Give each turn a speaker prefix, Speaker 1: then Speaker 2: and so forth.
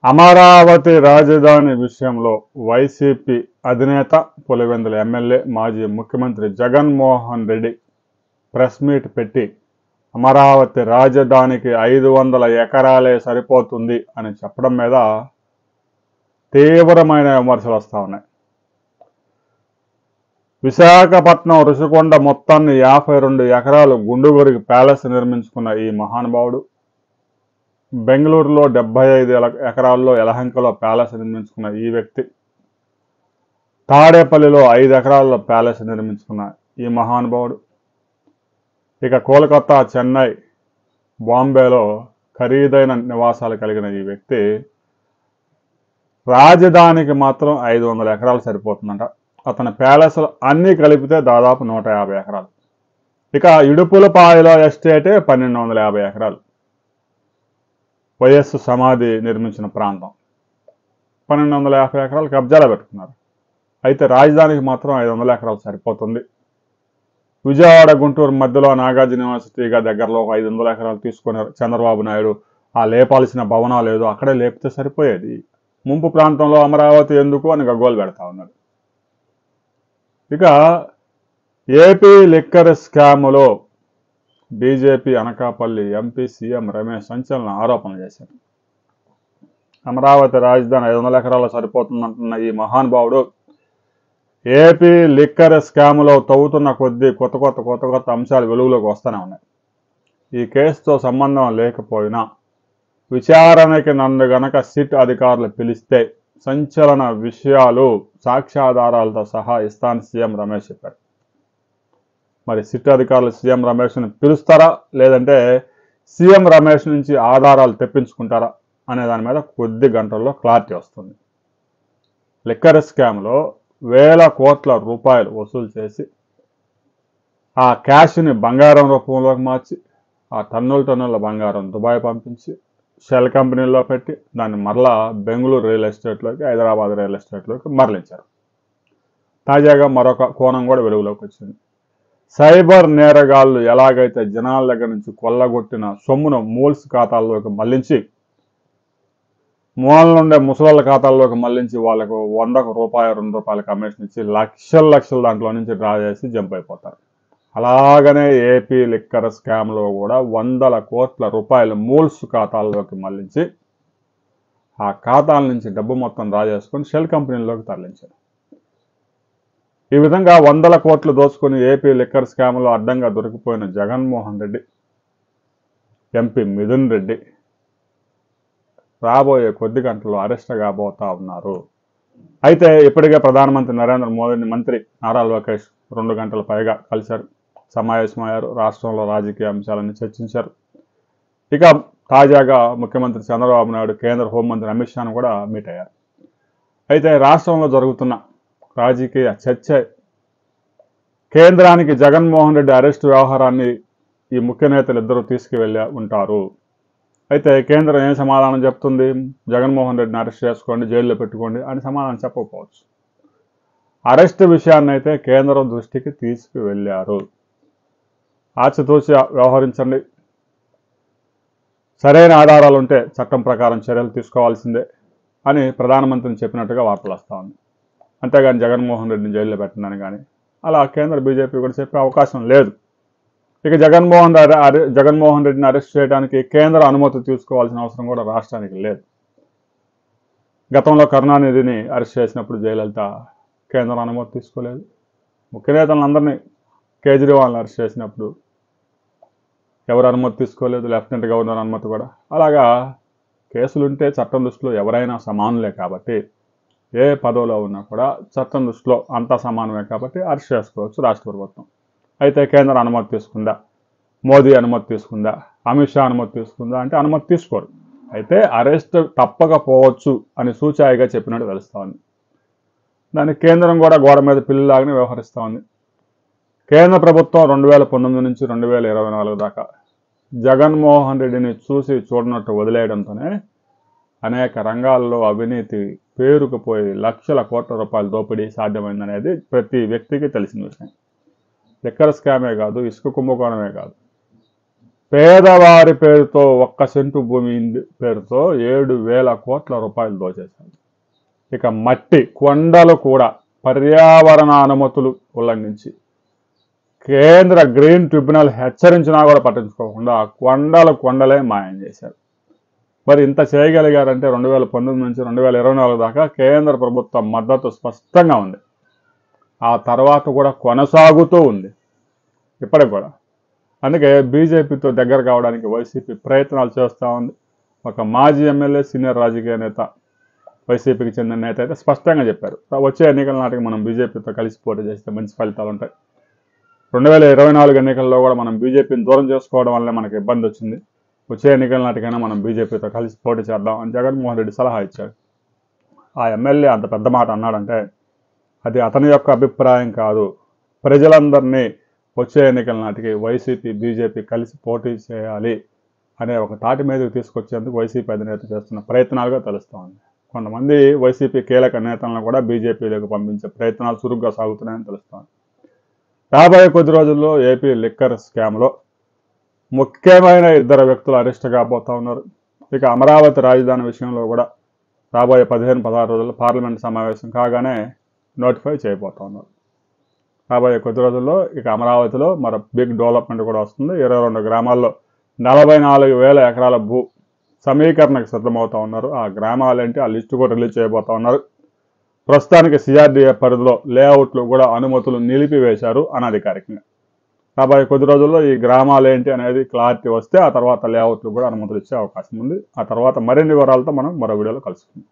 Speaker 1: అమరావతి రాజధాని విషయంలో వైసీపీ అధినేత, పులివెందుల ఎమ్మెల్యే, మాజీ ముఖ్యమంత్రి జగన్మోహన్ రెడ్డి ప్రెస్ మీట్ పెట్టి అమరావతి రాజధానికి 500 ఎకరాలే సరిపోతుంది అని చెప్పడం మీద తీవ్రమైన విమర్శలు వస్తూ ఉన్నాయి. విశాఖపట్నం రుషికొండ మొత్తాన్ని 52 ఎకరాలు గుండుగొరికి ప్యాలెస్ నిర్మించుకున్న ఈ మహానుభావుడు బెంగళూరులో 75 ఎకరాల్లో యలహంకలో ప్యాలెస్ నిర్మించుకున్న ఈ వ్యక్తి, తాడేపల్లిలో 5 ఎకరాల్లో ప్యాలెస్ నిర్మించుకున్న ఈ మహానుభావుడు, ఇక కోల్కతా, చెన్నై, బాంబేలో ఖరీదైన నివాసాలు కలిగిన ఈ వ్యక్తి రాజధానికి మాత్రం 500 ఎకరాలు సరిపోతుందంట. అతని ప్యాలెస్లు అన్నీ కలిపితే దాదాపు 150 ఎకరాలు. ఇక ఇడుపులపాయలో ఎస్టేటే 1250 ఎకరాలు. వైఎస్ సమాధి నిర్మించిన ప్రాంతం 1250 ఎకరాలు కబ్జాలో పెట్టుకున్నారు. అయితే రాజధానికి మాత్రం 500 ఎకరాలు సరిపోతుంది. విజయవాడ, గుంటూరు మధ్యలో నాగార్జున యూనివర్సిటీగా దగ్గరలో 500 ఎకరాలు తీసుకుని చంద్రబాబు నాయుడు ఆ లేపాల్సిన భవనాలు ఏదో అక్కడే లేపితే సరిపోయేది. ముంపు ప్రాంతంలో అమరావతి ఎందుకు అని గగ్గోలు పెడతా ఉన్నాడు. ఇక ఏపీ లిక్కర్ స్కాములో BJP Anakapalli MP CM Ramesh సంచలన ఆరోపణలు చేశారు. అమరావతి రాజధాని 500 ఎకరాలు సరిపోతుందంటున్న ఈ మహానుభావుడు ఏపీ లిక్కర్ స్కాములో తవ్వుతున్న కొద్దీ కొత్త అంశాలు వెలుగులోకి వస్తూనే ఉన్నాయి. ఈ కేసుతో సంబంధం లేకపోయినా విచారణకి నన్ను గనక సిట్ అధికారులు పిలిస్తే సంచలన విషయాలు సాక్ష్యాధారాలతో సహా ఇస్తానని సీఎం రమేష్ చెప్పారు. మరి సిట్ అధికారులు సీఎం రమేష్ని పిలుస్తారా, లేదంటే సీఎం రమేష్ నుంచి ఆధారాలు తెప్పించుకుంటారా అనే దాని మీద కొద్ది గంటల్లో క్లారిటీ వస్తుంది. లిక్కర్ స్కామ్లో వేల కోట్ల రూపాయలు వసూలు చేసి ఆ క్యాష్ని బంగారం రూపంలోకి మార్చి ఆ టన్నుల బంగారం దుబాయ్ పంపించి షెల్ కంపెనీల్లో పెట్టి దాన్ని మరలా బెంగళూరు రియల్ ఎస్టేట్లోకి, హైదరాబాద్ రియల్ ఎస్టేట్లోకి మరలించారు. తాజాగా మరొక కోణం కూడా వెలుగులోకి వచ్చింది. సైబర్ నేరగాళ్లు ఎలాగైతే జనాల దగ్గర నుంచి కొల్లగొట్టిన సొమ్మును మూల్స్ ఖాతాల్లోకి మళ్లించి, మూల నుండే ముసలాళ్ళ ఖాతాల్లోకి మళ్లించి వాళ్ళకు 100 రూపాయలు, 2 రూపాయల కమిషన్ ఇచ్చి లక్షలు దాంట్లో నుంచి డ్రా చేసి జంప్ అయిపోతారు. అలాగనే ఏపీ లిక్కర్ స్కామ్లో కూడా 100 కోట్ల రూపాయలు మూల్స్ ఖాతాల్లోకి మళ్లించి ఆ ఖాతాల నుంచి డబ్బు మొత్తం డ్రా చేసుకొని షెల్ కంపెనీల్లోకి తరలించారు. ఈ విధంగా 100 కోట్లు దోచుకుని ఏపీ లిక్కర్ స్కామ్లో అడ్డంగా దొరికిపోయిన జగన్మోహన్ రెడ్డి, ఎంపీ మిథున్ రెడ్డి రాబోయే కొద్ది గంటల్లో అరెస్ట్ కాబోతా ఉన్నారు. అయితే ఇప్పటికే ప్రధానమంత్రి నరేంద్ర మోదీని మంత్రి నారా లోకేష్ 2 గంటల పైగా కలిశారు, సమావేశమయ్యారు, రాష్ట్రంలో రాజకీయ అంశాలను చర్చించారు. ఇక తాజాగా ముఖ్యమంత్రి చంద్రబాబు నాయుడు, కేంద్ర హోంమంత్రి అమిత్ షాను కూడా మీట్ అయ్యారు. అయితే రాష్ట్రంలో జరుగుతున్న రాజకీయ చర్చ కేంద్రానికి జగన్మోహన్ రెడ్డి అరెస్టు వ్యవహారాన్ని ఈ ముఖ్య నేతలు ఇద్దరు తీసుకువెళ్ళి ఉంటారు. అయితే కేంద్రం ఏం సమాధానం చెప్తుంది? జగన్మోహన్ రెడ్డిని అరెస్ట్ చేసుకోండి, జైల్లో పెట్టుకోండి అని సమాధానం చెప్పకపోవచ్చు. అరెస్టు విషయాన్ని అయితే కేంద్రం దృష్టికి తీసుకువెళ్ళారు. ఆచితూచి వ్యవహరించండి, సరైన ఆధారాలు ఉంటే చట్టం ప్రకారం చర్యలు తీసుకోవాల్సిందే అని ప్రధానమంత్రిని చెప్పినట్టుగా వార్తలు వస్తూ ఉంది. అంతేగాని జగన్మోహన్ రెడ్డిని జైల్లో పెట్టండి కానీ అలా కేంద్ర బీజేపీ కూడా చెప్పే అవకాశం లేదు. ఇక జగన్మోహన్ రెడ్డిని అరెస్ట్ చేయడానికి కేంద్ర అనుమతి తీసుకోవాల్సిన అవసరం కూడా రాష్ట్రానికి లేదు. గతంలో కరుణానిధిని అరెస్ట్ చేసినప్పుడు జయలలిత కేంద్ర అనుమతి తీసుకోలేదు. ముఖ్య నేతలందరినీ కేజ్రీవాల్ని అరెస్ట్ చేసినప్పుడు ఎవరు అనుమతి తీసుకోలేదు, లెఫ్టినెంట్ గవర్నర్ అనుమతి కూడా. అలాగా కేసులుంటే చట్టం దృష్టిలో ఎవరైనా సమానులే కాబట్టి, ఏ పదవిలో ఉన్నా కూడా చట్టం దృష్టిలో అంతా సమానమే కాబట్టి అరెస్ట్ చేసుకోవచ్చు రాష్ట్ర ప్రభుత్వం. అయితే కేంద్ర అనుమతి తీసుకుందా, మోదీ అనుమతి తీసుకుందా, అమిత్ షా అనుమతి తీసుకుందా అంటే అనుమతి తీసుకోరు. అయితే అరెస్ట్ తప్పకపోవచ్చు అని సూచాయిగా చెప్పినట్టు తెలుస్తూ ఉంది. దానికి కేంద్రం కూడా గోడ మీద పిల్లిలాగానే వ్యవహరిస్తూ ఉంది. కేంద్ర ప్రభుత్వం 2019 నుంచి 2024 దాకా జగన్మోహన్ రెడ్డిని చూసి చూడనట్టు వదిలేయడంతోనే అనేక రంగాల్లో అవినీతి పేరుకుపోయి లక్షల కోట్ల రూపాయల దోపిడీ సాధ్యమైందనేది ప్రతి వ్యక్తికి తెలిసిన విషయం. లిక్కర్ స్కామే కాదు, ఇసుక కుంభకోణమే కాదు, పేదవారి పేరుతో 1 సెంటు భూమి పేరుతో 7,000 కోట్ల రూపాయలు దోచేశారు. ఇక మట్టి కొండలు కూడా పర్యావరణ అనుమతులు ఉల్లంఘించి కేంద్ర గ్రీన్ ట్రిబ్యునల్ హెచ్చరించినా కూడా పట్టించుకోకుండా కొండలే మాయం చేశారు. మరి ఇంత చేయగలిగారంటే 2019 నుంచి 2024 దాకా కేంద్ర ప్రభుత్వ మద్దతు స్పష్టంగా ఉంది. ఆ తర్వాత కూడా కొనసాగుతూ ఉంది ఇప్పటికి కూడా. అందుకే బీజేపీతో దగ్గర కావడానికి వైసీపీ ప్రయత్నాలు చేస్తూ ఉంది. ఒక మాజీ ఎమ్మెల్యే సీనియర్ రాజకీయ నేత వైసీపీకి చెందిన నేత అయితే స్పష్టంగా చెప్పారు, వచ్చే ఎన్నికల నాటికి మనం బీజేపీతో కలిసి పోటీ చేస్తే మంచి ఫలితాలు ఉంటాయి. 2024 ఎన్నికల్లో కూడా మనం బీజేపీని దూరం చేసుకోవడం వల్లే మనకు ఇబ్బంది వచ్చింది. వచ్చే ఎన్నికల నాటికైనా మనం బీజేపీతో కలిసి పోటీ చేద్దాం అని జగన్మోహన్ రెడ్డి సలహా ఇచ్చాడు. ఆ ఎమ్మెల్యే అంత పెద్ద మాట అన్నాడంటే అది అతని యొక్క అభిప్రాయం కాదు. ప్రజలందరినీ వచ్చే ఎన్నికల నాటికి వైసీపీ బీజేపీ కలిసి పోటీ చేయాలి అనే ఒక తాటి మీదకి తీసుకొచ్చేందుకు వైసీపీ అధినేత చేస్తున్న ప్రయత్నాలుగా తెలుస్తూ ఉంది. కొంతమంది వైసీపీ కీలక నేతలను కూడా బీజేపీలోకి పంపించే ప్రయత్నాలు చురుగ్గా సాగుతున్నాయని తెలుస్తోంది. రాబోయే కొద్ది రోజుల్లో ఏపీ లిక్కర్ స్కామ్లో ముఖ్యమైన 2 వ్యక్తులు అరెస్ట్ కాబోతూ ఉన్నారు. ఇక అమరావతి రాజధాని విషయంలో కూడా రాబోయే 15-16 రోజుల్లో పార్లమెంట్ సమావేశం కాగానే నోటిఫై చేయబోతూ ఉన్నారు. రాబోయే కొద్ది రోజుల్లో ఇక అమరావతిలో మరో బిగ్ డెవలప్మెంట్ కూడా వస్తుంది. 22 గ్రామాల్లో 44,000 ఎకరాల భూ సమీకరణకు సిద్ధమవుతూ ఉన్నారు. ఆ గ్రామాలేంటి ఆ లిస్టు కూడా రిలీజ్ చేయబోతూ ఉన్నారు. ప్రస్తుతానికి సిఆర్డీఏ పరిధిలో లేఅవుట్లు కూడా అనుమతులు నిలిపివేశారు అనధికారికంగా. రాబోయే కొద్ది రోజుల్లో ఈ గ్రామాలు ఏంటి అనేది క్లారిటీ వస్తే ఆ తర్వాత లేఅవుట్లు కూడా అనుమతులు ఇచ్చే అవకాశం ఉంది. ఆ తర్వాత మరిన్ని వివరాలతో మనం మరో వీడియోలో కలుసుకుందాం.